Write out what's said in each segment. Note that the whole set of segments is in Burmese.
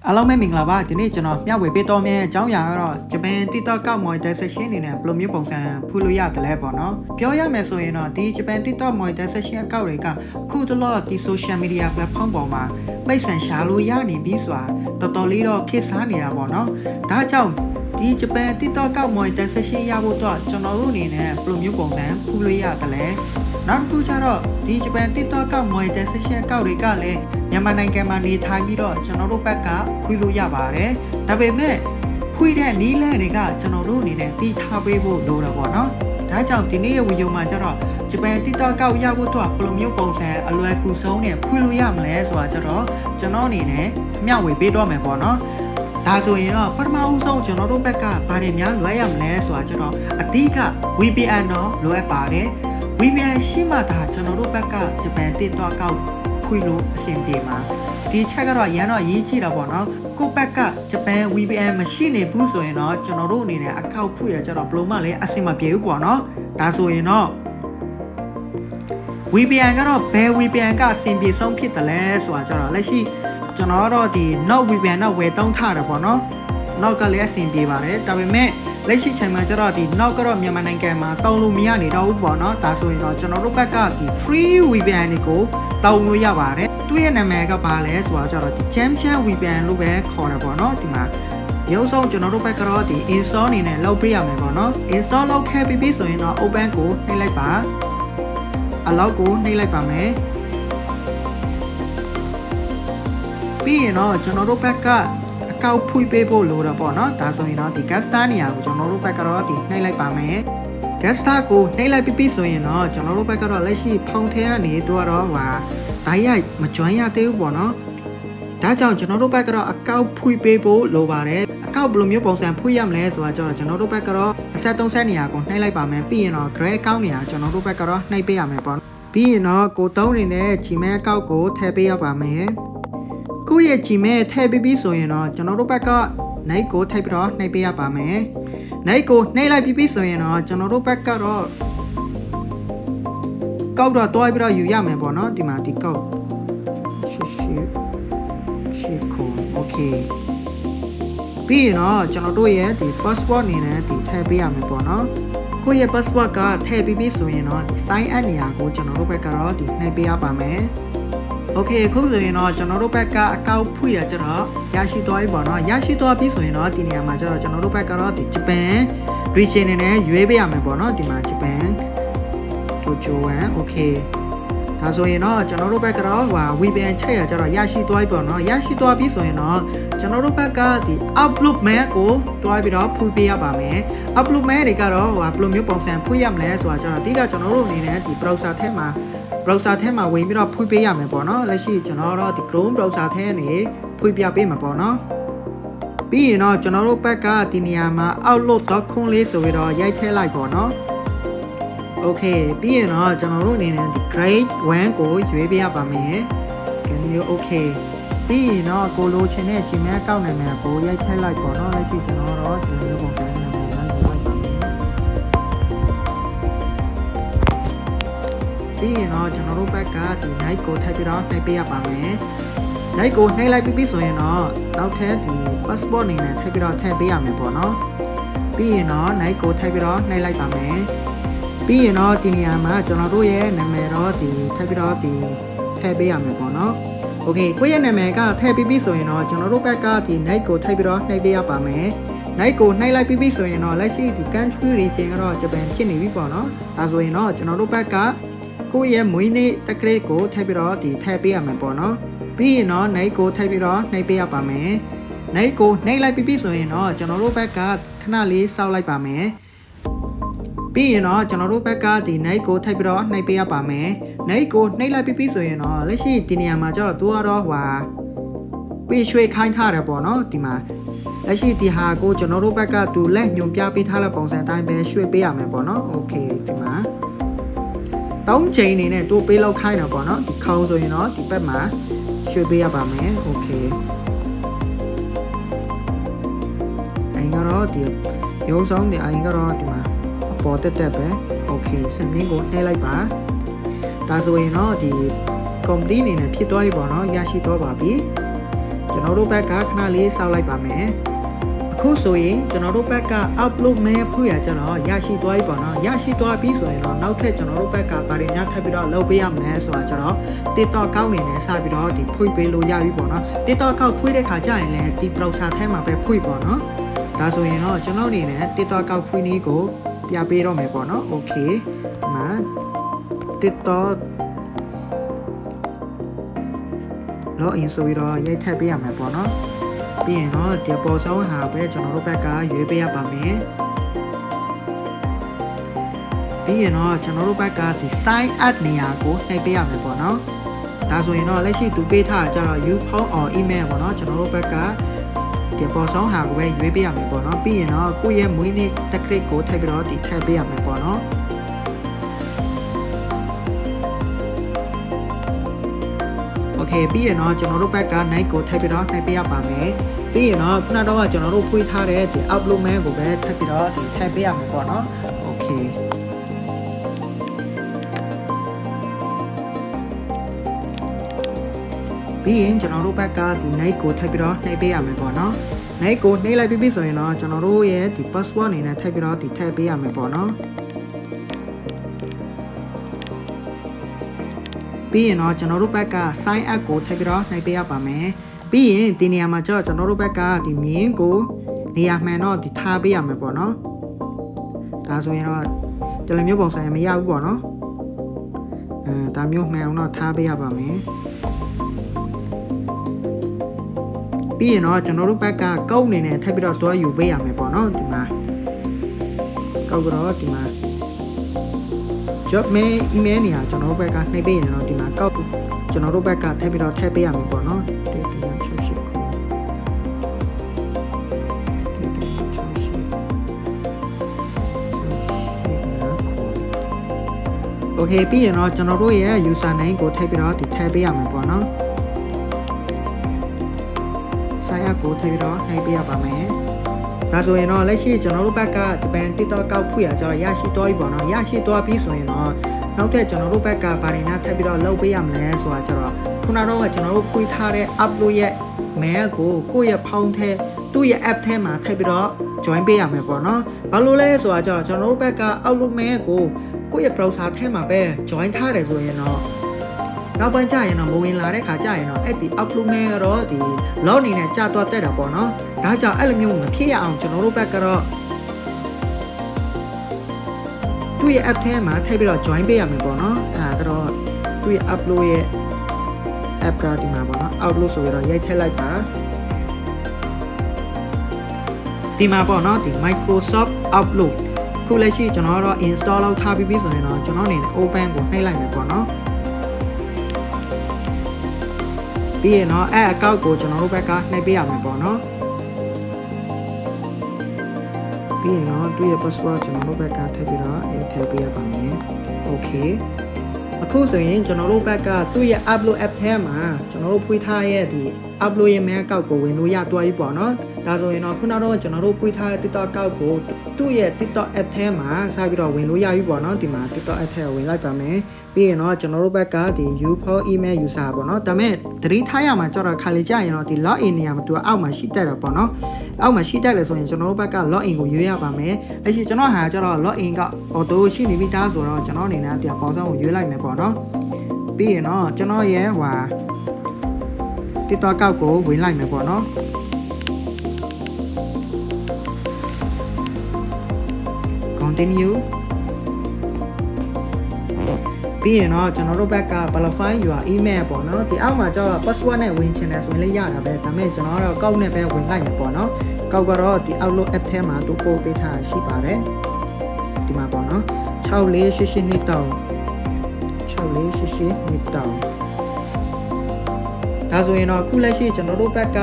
အားလုံးပဲမင်္ဂလာပါဒီနေ့ကျွန်တော်မျှဝေပေးတော့မယ့်အကြောင်းအရာကတော့ဂျပန် TikTok ကောက် monetization အနေနဲ့ဘယ်လိုမျိုးပုံစံဖူးလို့ရတယ်လဲပေါ့နော်ပြောရမယ်ဆိုရင်တော့ဒီဂျပန် TikTok monetization အကောင့်တွေကအခုတလောဒီ social media platform ပေါ်မှာပိတ်ဆန်ရှာလို့ရနေပြီဆိုတာတော်တော်လေးတော့ခေတ်စားနေတာပေါ့နော်ဒါကြောင့်ဒီဂျပန် TikTok ကောက် monetization ရဖို့တော့ကျွန်တော်တို့အနေနဲ့ဘယ်လိုမျိုးပုံစံဖူးလို့ရတယ်လဲနောက်တစ်ခုကျတော့ဒီဂျပန် TikTok ကောက် monetization အကောင့်တွေကလည်းမြန်မာနိုင်ငံမှာနေထိုင်ပြီးတော့ကျွန်တော်တို့ဘက်ကဖွင့်လို့ရပါတယ်ဒါပေမဲ့ဖွင့်တဲ့နည်းလမ်းတွေကကျွန်တော်တို့အနေနဲ့သိထားပေးဖို့လိုတာပေါ့နော်ဒါကြောင့်ဒီနေ့ရဲ့ဗီဒီယိုမှာကျတော့ဂျပန် TikTok ကောက်ရဖို့တော့ဘယ်လိုမျိုးပုံစံအလွယ်ကူဆုံးနဲ့ဖွင့်လို့ရမလဲဆိုတာကျတော့ကျွန်တော်အနေနဲ့မျှဝေပေးတော့မယ်ပေါ့နော်ဒါဆိုရင်တော့ပထမဦးဆုံးကျွန်တော်တို့ဘက်ကဘာတွေများလွှဲရမလဲဆိုတာကျတော့အဓိက VPN တော့လိုအပ်ပါတယ် VPN ရှိမှဒါကျွန်တော်တို့ဘက်ကဂျပန် TikTok ကောက်ဖွင့်လို့အဆင်ပြေမှာဒီချက်ကတော့ရန်တော့ရေးကြည့်တာပေါ့နော်ကိုဘက်ကဂျပန် VPN မရှိနေဘူးဆိုရင်တော့ကျွန်တော်တို့အနေနဲ့အကောက်ဖွင့်ရကြတော့ဘလို့မှလည်းအဆင်မပြေဘူးပေါ့နော်ဒါဆိုရင်တော့ VPN ကတော့ဘယ် VPN ကအဆင်ပြေဆုံးဖြစ်တယ်လဲဆိုတာကြတော့လက်ရှိကျွန်တော်တို့ဒီ Not VPN တော့ဝယ်သုံးထားတယ်ပေါ့နော် Not ကလည်းအဆင်ပြေပါတယ်ဒါပေမဲ့လက်ရှိချိန်မှာကျတော့ဒီ Not ကတော့မြန်မာနိုင်ငံမှာတောင်းလို့မရနေတော့ဘူးပေါ့နော်ဒါဆိုရင်တော့ကျွန်တော်တို့ဘက်ကဒီ free VPN တွေကိုတောင်းလို့ရပါတယ်သူ့ရဲ့နာမည်ကဘာလဲဆိုတော့ကျတော့ဒီ Champion VPN လို့ပဲခေါ်တယ်ပေါ့နော်ဒီမှာရုပ်ဆုံးကျွန်တော်တို့ဘက်ကတော့ဒီ install အနေနဲ့လုပ်ပေးရမယ်ပေါ့နော် install လုပ်ခဲ့ပြီးဆိုရင်တော့ open ကိုနှိပ်လိုက်ပါအလောက်ကိုနှိပ်လိုက်ပါမယ်ပြီးရင်တော့ကျွန်တော်တို့ဘက်ကအကောက်ဖွင့်ပေးဖို့လိုတော့ပေါ့နော်ဒါဆိုရင်တော့ဒီ Gaster နေရာကိုကျွန်တော်တို့ဘက်ကတော့ဒီနှိပ်လိုက်ပါမယ် Gaster ကိုနှိပ်လိုက်ပြီးဆိုရင်တော့ကျွန်တော်တို့ဘက်ကတော့လက်ရှိဖောင်ထဲကနေတော့ဓာတ်ရိုက်မကြွမ်းရသေးဘူးပေါ့နော်ဒါကြောင့်ကျွန်တော်တို့ဘက်ကတော့အကောက်ဖွင့်ပေးဖို့လိုပါတယ်အကောက်ဘယ်လိုမျိုးပုံစံဖွင့်ရမလဲဆိုတာကျတော့ကျွန်တော်တို့ဘက်ကတော့အဆက်30နေရာကိုနှိပ်လိုက်ပါမယ်ပြီးရင်တော့ Grey account နေရာကျွန်တော်တို့ဘက်ကတော့နှိပ်ပေးရမယ်ပေါ့ပြီးရင်တော့ကိုသုံးနေတဲ့ Gmail account ကိုထည့်ပေးရပါမယ်ကိုယ့်ရဲ့ Gmail ထည့်ပြီးဆိုရင်တော့ကျွန်တော်တို့ဘက်ကနိုင်ကိုထည့်ပြီးတော့နှိပ်ပေးရပါမယ်နိုင်ကိုနှိပ်လိုက်ပြီးဆိုရင်တော့ကျွန်တော်တို့ဘက်ကတော့ကောက်တော့တွားပြီးတော့ယူရမယ်ပေါ့နော်ဒီမှာဒီကောက်ရှစ်ခုโอเคပြီးရင်တော့ကျွန်တော်တို့ရဲ့ဒီ passport အနေနဲ့ဒီထည့်ပေးရမယ်ပေါ့နော်ကိုယ့်ရဲ့ passport ကထည့်ပြီးဆိုရင်တော့ sign up နေရာကိုကျွန်တော်တို့ဘက်ကတော့ဒီနှိပ်ပေးရပါမယ်โอเคအခုဆိုရင်တော့ကျွန်တော်တို့ဘက်ကအကောက်ဖွင့်ရကြတော့ရရှိသွားပြီပေါ့နော်ရရှိသွားပြီဆိုရင်တော့ဒီနေရာမှာကျတော့ကျွန်တော်တို့ဘက်ကတော့ဒီဂျပန် region နေနဲ့ရွေးပေးရမယ်ပေါ့နော်ဒီမှာဂျပန်တိုကျို1โอเคဒါဆိုရင်တော့ကျွန်တော်တို့ဘက်ကတော့VPN ချက်ရကြတော့ရရှိသွားပြီပေါ့နော်ရရှိသွားပြီဆိုရင်တော့ကျွန်တော်တို့ဘက်ကဒီ upload mail ကိုတွားပြီးတော့ဖွင့်ပေးရပါမယ် upload mail တွေကတော့ဘယ်လိုမျိုးပုံစံဖွင့်ရမလဲဆိုတာကျတော့အဓိကကျွန်တော်တို့အနေနဲ့ဒီ browser ထဲမှာဝင်ပြီးတော့ဖွင့်ပေးရမယ်ပေါ့နော်လက်ရှိကျွန်တော်တို့ဒီ Chrome browser ထဲနေဖွင့်ပြပေးမှာပေါ့နော်ပြီးရင်တော့ကျွန်တော်တို့ဘက်ကဒီနေရာမှာ outlook.com လေးဆိုပြီးတော့ရိုက်ထည့်လိုက်ပေါ့နော်โอเคပြီးရင်တော့ကျွန်တော်တို့အနေနဲ့ဒီ grade 1ကိုရွေးပေးရပါမယ် can you okay ပြီးရင်တော့ကိုလိုချင်တဲ့ Gmail ကောက်နိုင်မယ်ကိုရိုက်ထည့်လိုက်ပေါ့နော်လက်ရှိကျွန်တော်တို့ဒီလိုပုံစံနဲ့လိုက်ပါမယ်ပြီးရင်တော့ကျွန်တော်တို့ဘက်ကဒီ night ကိုထည့်ပြီးတော့နှိပ်ပေးရပါမယ် night ကိုနှိပ်လိုက်ပြီးဆိုရင်တော့နောက်ထပ်ဒီ passport အနေနဲ့ထည့်ပြီးတော့ထည့်ပေးရမယ်ပေါ့နော်ပြီးရင်တော့ night ကိုထည့်ပြီးတော့နှိပ်လိုက်ပါမယ်ပြီးရင်တော့ဒီနေရာမှာကျွန်တော်တို့ရဲ့နာမည်တော့ဒီထည့်ပြီးတော့ဒီထည့်ပေးရမယ်ပေါ့နော်โอเคကိုယ့်ရဲ့နာမည်ကထည့်ပြီးဆိုရင်တော့ကျွန်တော်တို့ဘက်ကဒီ night ကိုထည့်ပြီးတော့နှိပ်ပေးရပါမယ် night ကိုနှိပ်လိုက်ပြီးဆိုရင်တော့လက်ရှိဒီ country region ကတော့ဂျပန်ဖြစ်နေပြီပေါ့နော်ဒါဆိုရင်တော့ကျွန်တော်တို့ဘက်ကကိုယ့်ရဲ့မွေးနေ့တက္ကရာကိုထည့်ပြီးတော့ဒီထည့်ပေးရမယ်ပေါ့နော်ပြီးရင်တော့ night ကိုထည့်ပြီးတော့နှိပ်ပေးရပါမယ် night ကိုနှိပ်လိုက်ပြီးဆိုရင်တော့ကျွန်တော်တို့ဘက်ကခဏလေးစောက်လိုက်ပါမယ်ပြီးရင်တော့ကျွန်တော်တို့ဘက်ကဒီ night ကိုထည့်ပြီးတော့နှိပ်ပေးရပါမယ် night ကိုနှိပ်လိုက်ပြီးဆိုရင်တော့လက်ရှိဒီနေရာမှာကျတော့သူကတော့ပြေးရွှေ့ခိုင်းထားတယ်ပေါ့နော်ဒီမှာလက်ရှိဒီဟာကိုကျွန်တော်တို့ဘက်ကသူလက်ညွန်ပြပေးထားတဲ့ပုံစံတိုင်းပဲရွှေ့ပေးရမယ်ပေါ့နော်โอเคဒီမှာတောင်းချိန်နေနဲ့သူပေးလောက်ခိုင်းတာပေါ့နော်ဒီခေါင်းဆိုရင်တော့ဒီဘက်မှာရွှေ့ပေးရပါမယ်โอเคအင်္ဂါတော့ဒီရုံးဆောင်ဒီအင်္ဂါတော့ဒီမှာပေါ်တက်ပဲโอเคစနစ်ကိုနှိပ်လိုက်ပါဒါဆိုရင်တော့ဒီ complete အနေနဲ့ဖြစ်သွားပြီပေါ့နော်ရရှိတော့ပါပြီ ကျွန်တော်တို့ဘက်ကခဏလေးစောက်လိုက်ပါမယ်အခုဆိုရင်ကျွန်တော်တို့ဘက်က upload မဲဖွရကြတော့ရရှိသွားပြီပေါ့နော်ရရှိသွားပြီဆိုရင်တော့နောက်ထပ်ကျွန်တော်တို့ဘက်ကဘာတွေများထပ်ပြီးတော့လုပ်ပေးရမလဲဆိုတာကျတော့ TikTok ကောင်းနေနဲ့စပြီးတော့ဒီဖွပေးလို့ရပြီပေါ့နော် TikTok ကောက်ဖွတဲ့ခါကျရင်လည်းဒီ browser ထဲမှာပဲဖွပေါ့နော်ဒါဆိုရင်တော့ကျွန်တော်အနေနဲ့ TikTok ကောက်ဖွနည်းကိုပြပေးတော့မယ်ပေါ့နော် okay ဒီမှာ TikTok login ဆိုပြီးတော့ရိုက်ထည့်ပေးရမယ်ပေါ့နော်ပြီးရင်တော့ဒီပေါ်ဆောင်ဟာပဲကျွန်တော်တို့ဘက်ကရွေးပေးရပါမယ်ပြီးရင်တော့ကျွန်တော်တို့ဘက်ကဒီ sign up နေရာကိုနှိပ်ပေးရမယ်ပေါ့နော်ဒါဆိုရင်တော့လက်ရှိသူပေးထားကြတော့ you phone or email ပေါ့နော်ကျွန်တော်တို့ဘက်ကဒီပေါ်ဆောင်ဟာကိုပဲရွေးပေးရမယ်ပေါ့နော်ပြီးရင်တော့ကိုယ့်ရဲ့မွေးနေ့တက္ကရာကိုထည့်ပြီးတော့ဒီထည့်ပေးရမယ်ပေါ့နော်โอเคပြီးရင်တော့ကျွန်တော်တို့ဘက်က night ကိုထည့်ပြီးတော့နှိပ်ပေးရပါမယ်ပြီးရင်တော့ခုနတော့ကျွန်တော်တို့ဖွေးထားတဲ့ဒီ upload mail ကိုပဲထပ်ပြီးတော့ဒီထည့်ပေးရမယ်ပေါ့နော်โอเคပြီးရင်ကျွန်တော်တို့ဘက်ကဒီ night ကိုထပ်ပြီးတော့နှိပ်ပေးရမယ်ပေါ့နော် night ကိုနှိပ်လိုက်ပြီးဆိုရင်တော့ကျွန်တော်တို့ရဲ့ဒီ password အနေနဲ့ထပ်ပြီးတော့ဒီထည့်ပေးရမယ်ပေါ့နော်ပြီးရင်တော့ကျွန်တော်တို့ဘက်က sign up ကိုထည့်ပြီးတော့နှိပ်ပေးရပါမယ်ပြီးရင်ဒီနေရာမှာကျွန်တော်တို့ဘက်ကဒီမြင်းကိုနေရာမှန်တော့ဒီထားပေးရမယ်ပေါ့နော်ဒါဆိုရင်တော့ဒီလိုမျိုးပုံစံမရဘူးပေါ့နော်ဒါမျိုးမှန်အောင်တော့ထားပေးရပါမယ်ပြီးရင်တော့ကျွန်တော်တို့ဘက်ကကုတ်အနေနဲ့ထပ်ပြီးတော့တွားယူပေးရမယ်ပေါ့နော်ဒီမှာကုတ်တော့ဒီမှာ job mail email နေရာကျွန်တော်တို့ဘက်ကနှိပ်ပေးရင်တော့ဒီမှာကောက်ကျွန်တော်တို့ဘက်ကထည့်ပြီးတော့ထည့်ပေးရမှာပေါ့နော်โอเคပြီးရင်တော့ကျွန်တော်တို့ရဲ့ user name ကိုထည့်ပြီးတော့ဒီထည့်ပေးရမှာပေါ့နော် sign up ကိုထည့်ပြီးတော့နှိပ်ပေးရပါမယ်ဒါဆိုရင်တော့လက်ရှိကျွန်တော်တို့ဘက်ကဂျပန် TikTok ကောက်ဖွရကြတော့ရရှိသွားပြီပေါ့နော်ရရှိသွားပြီဆိုရင်တော့နောက်ထပ်ကျွန်တော်တို့ဘက်ကဘာတွေများထပ်ပြီးတော့လုပ်ပေးရမလဲဆိုတာကြတော့ခုနတော့ကျွန်တော်တို့ဖွေးထားတဲ့ upload ရဲ့ mail ကိုကိုယ့်ရဲ့ဖောင်းထဲသူ့ရဲ့ app ထဲမှာထည့်ပြီးတော့ join ပေးရမယ်ပေါ့နော်ဘာလို့လဲဆိုတာကြတော့ကျွန်တော်တို့ဘက်က upload mail ကိုကိုယ့်ရဲ့ browser ထဲမှာပဲ join ထားတယ်ဆိုရင်တော့နောက်ပိုင်းကျရင်တော့မဝင်လာတဲ့ခါကျရင်တော့အဲ့ဒီ upload mail ကတော့ဒီ log အနေနဲ့ကြာသွားတက်တာပေါ့နော်ဒါကြောင့်အဲ့လိုမျိုးမဖြစ်ရအောင်ကျွန်တော်တို့ဘက်ကတော့သူ့ရဲ့ app ထဲမှာထည့်ပြီးတော့ join ပေးရမယ်ပေါ့နော်အဲ့ဒါကတော့သူ့ရဲ့ upload ရဲ့ app ကဒီမှာပေါ့နော် upload ဆိုပြီးတော့ရိုက်ထည့်လိုက်ပါဒီမှာပေါ့နော်ဒီ Microsoft Outlook ခုလက်ရှိကျွန်တော်တော့ install လုပ်ထားပြီးပြီဆိုရင်တော့ကျွန်တော်အနေနဲ့ open ကိုနှိပ်လိုက်မယ်ပေါ့နော်ပြီးရင်တော့အဲ့ account ကိုကျွန်တော်တို့ဘက်ကနှိပ်ပေးရမယ်ပေါ့နော်ပြီးရင်တော့သူ့ရဲ့ password ကျွန်တော်တို့ဘက်ကထည့်ပြီးတော့ထည့်ပေးရပါမယ် okay အခုဆိုရင်ကျွန်တော်တို့ဘက်ကသူ့ရဲ့ upload app ထဲမှာကျွန်တော်တို့ဖွေးထားရဲ့ဒီ upload ရဲ့ mail account ကိုဝင်လို့ရသွားပြီပေါ့နော်ဒါဆိုရင်တော့ခုနတော့ကျွန်တော်တို့ဖွေးထားတဲ့ TikTok account ကိုသူ့ရဲ့ TikTok app ထဲမှာစပြီးတော့ဝင်လို့ရပြီပေါ့နော်ဒီမှာ TikTok app ထဲကိုဝင်လိုက်ပါမယ်ပြီးရင်တော့ကျွန်တော်တို့ဘက်ကဒီ U4 email user ပေါ့နော်ဒါပေမဲ့သတိထားရမှာကြတော့ခါလေကြာရင်တော့ဒီ login နေရာမှာသူကအောက်မှာရှိတတ်တာပေါ့နော်အောက်မှာရှိတတ်တယ်ဆိုရင်ကျွန်တော်တို့ဘက်က login ကိုရွေးရပါမယ်လက်ရှိကျွန်တော်ဟာကြတော့ login က auto ရှိနေပြီသားဆိုတော့ကျွန်တော်အနေနဲ့ဒီပေါ်ဆောင်ကိုရွေးလိုက်မယ်ပေါ့နော်ပြီးရင်တော့ကျွန်တော်ရဲ့ဟို TikTok account ကိုဝင်လိုက်မယ်ပေါ့နော်continue ပြီးရင်တော့ကျွန်တော်တို့ဘက်က verify your email ပေါ့နော်ဒီအောက်မှာကျတော့ password နဲ့ဝင်ချင်တယ်ဆိုရင်လည်းရတာပဲဒါပေမဲ့ကျွန်တော်ကတော့ကောက်နဲ့ပဲဝင်လိုက်မယ်ပေါ့နော်ကောက်ကတော့ဒီ Outlook app ထဲမှာသူပို့ပေးထားရှိပါတယ်ဒီမှာပေါ့နော်6488နှစ်တောင်း6488နှစ်တောင်းဒါဆိုရင်တော့ခုလက်ရှိကျွန်တော်တို့ဘက်က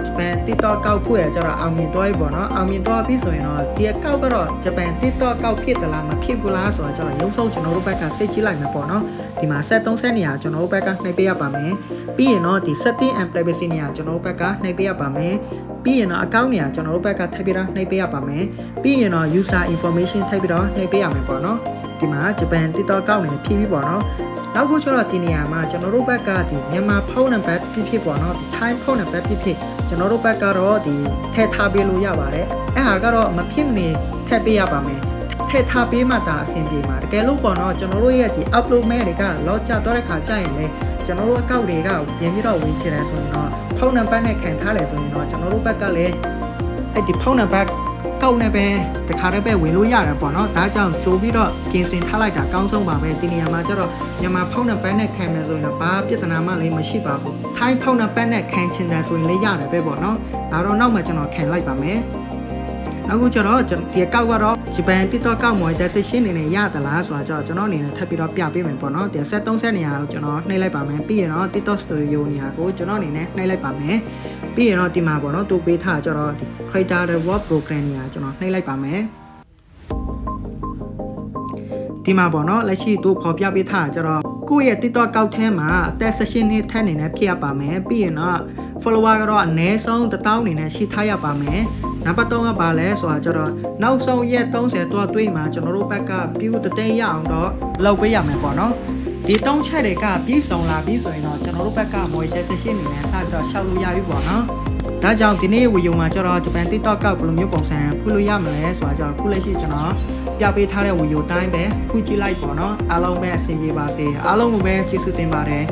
ဂျပန် TikTok ကောက်ဖွရကြတော့အောင်မြင်သွားပြီပေါ့နော်အောင်မြင်သွားပြီဆိုရင်တော့ဒီကောက်ကတော့ဂျပန် TikTok ကောက်ဖြစ်သလားမဖြစ်ဘူးလားဆိုတာကျတော့ရုံးဆုံးကျွန်တော်တို့ဘက်ကစိတ်ကြည့်လိုက်မယ်ပေါ့နော်ဒီမှာ73ဆက်နေရကျွန်တော်တို့ဘက်ကနှိပ်ပေးရပါမယ်ပြီးရင်တော့ဒီ setting and privacy နေရကျွန်တော်တို့ဘက်ကနှိပ်ပေးရပါမယ်ပြီးရင်တော့ account နေရကျွန်တော်တို့ဘက်ကထည့်ပေးတာနှိပ်ပေးရပါမယ်ပြီးရင်တော့ user information ထည့်ပြီးတော့နှိပ်ပေးရမယ်ပေါ့နော်ဒီမှာဂျပန် TikTok ကောက်နေဖြည့်ပြီးပေါ့နော် နောက်ခုကျတော့ဒီနေရာမှာကျွန်တော်တို့ဘက်ကဒီမြန်မာဖုန်းနံပါတ်ဖြစ်ပေါ့နော်ထိုင်းဖုန်းနံပါတ်ဖြစ်ကျွန်တော်တို့ဘက်ကတော့ဒီထည့်ထားပေးလို့ရပါတယ်အဲ့ဟာကတော့မဖြစ်မနေထည့်ပေးရပါမယ်ထည့်ထားပေးမှဒါအဆင်ပြေမှာတကယ်လို့ပေါ့နော်ကျွန်တော်တို့ရဲ့ဒီ upload mail တွေကလောက်ကျတော့တဲ့ခါကျရင်လေကျွန်တော်တို့အကောက်တွေကပြင်ပြီးတော့ဝင်ချင်တယ်ဆိုရင်တော့ဖုန်းနံပါတ်နဲ့ခံထားတယ်ဆိုရင်တော့ကျွန်တော်တို့ဘက်ကလည်းအဲ့ဒီဖုန်းနံပါတ်ကောက်နေပဲတခါတည်းပဲဝင်လို့ရတယ်ပေါ့နော်ဒါကြောင့်ကြိုးပြီးတော့ပြင်ဆင်ထားလိုက်တာအကောင်းဆုံးပါပဲဒီနေရာမှာကျတော့မြန်မာဖုန်းနံပါတ်နဲ့ခံမယ်ဆိုရင်တော့ဘာပြဿနာမှလည်းမရှိပါဘူးထိုင်းဖုန်းနံပါတ်နဲ့ခံချင်တယ်ဆိုရင်လည်းရတယ်ပဲပေါ့နော်ဒါတော့နောက်မှကျွန်တော်ခံလိုက်ပါမယ်နောက်ခုကျတော့ဒီကောက်ကတော့ဂျပန် TikTok ကောက် monetization အနေနဲ့ရသလားဆိုတော့ကျွန်တော်အနေနဲ့ထပ်ပြီးတော့ပြပေးမယ်ပေါ့နော်ဒီဆက်30နေရာကိုကျွန်တော်နှိပ်လိုက်ပါမယ်ပြီးရင်တော့ TikTok Studio နေရာကိုကျွန်တော်အနေနဲ့နှိပ်လိုက်ပါမယ်ပြီးရင်တော့ဒီမှာပေါ့နော်သူပေးထားကျတော့ဒီ Creator Reward Program နေရာကျွန်တော်နှိပ်လိုက်ပါမယ်ဒီမှာပေါ့နော်လက်ရှိသူပေါ်ပြပေးထားကျတော့ကိုယ့်ရဲ့ TikTok ကောက်ထဲမှာအသက်16နှစ်ထက်နေနဲ့ဖြစ်ရပါမယ်ပြီးရင်တော့ follower ကတော့အနည်းဆုံး1000အနေနဲ့ရှိထားရပါမယ်နံပါတ်3ကပါလဲဆိုတာကျတော့နောက်ဆုံးရက်30တော့တွေ့မှာကျွန်တော်တို့ဘက်က view တဲ့ရအောင်တော့လုပ်ပေးရမယ်ပေါ့နော်ဒီ3ချက်တွေကပြည့်စုံလာပြီဆိုရင်တော့ကျွန်တော်တို့ဘက်က monetization အနေနဲ့စပြီးတော့ရှောက်လို့ရပြီပေါ့နော်ဒါကြောင့်ဒီနေ့ဝီဒီယိုမှာကျတော့ဂျပန် TikTok ကဘယ်လိုမျိုးပုံစံဖူးလို့ရမလဲဆိုတာကျတော့ခုလက်ရှိကျွန်တော်ပြပေးထားတဲ့ဝီဒီယိုတိုင်းပဲဖူးကြည့်လိုက်ပေါ့နော်အားလုံးပဲအဆင်ပြေပါစေအားလုံးကိုပဲကျေးဇူးတင်ပါတယ်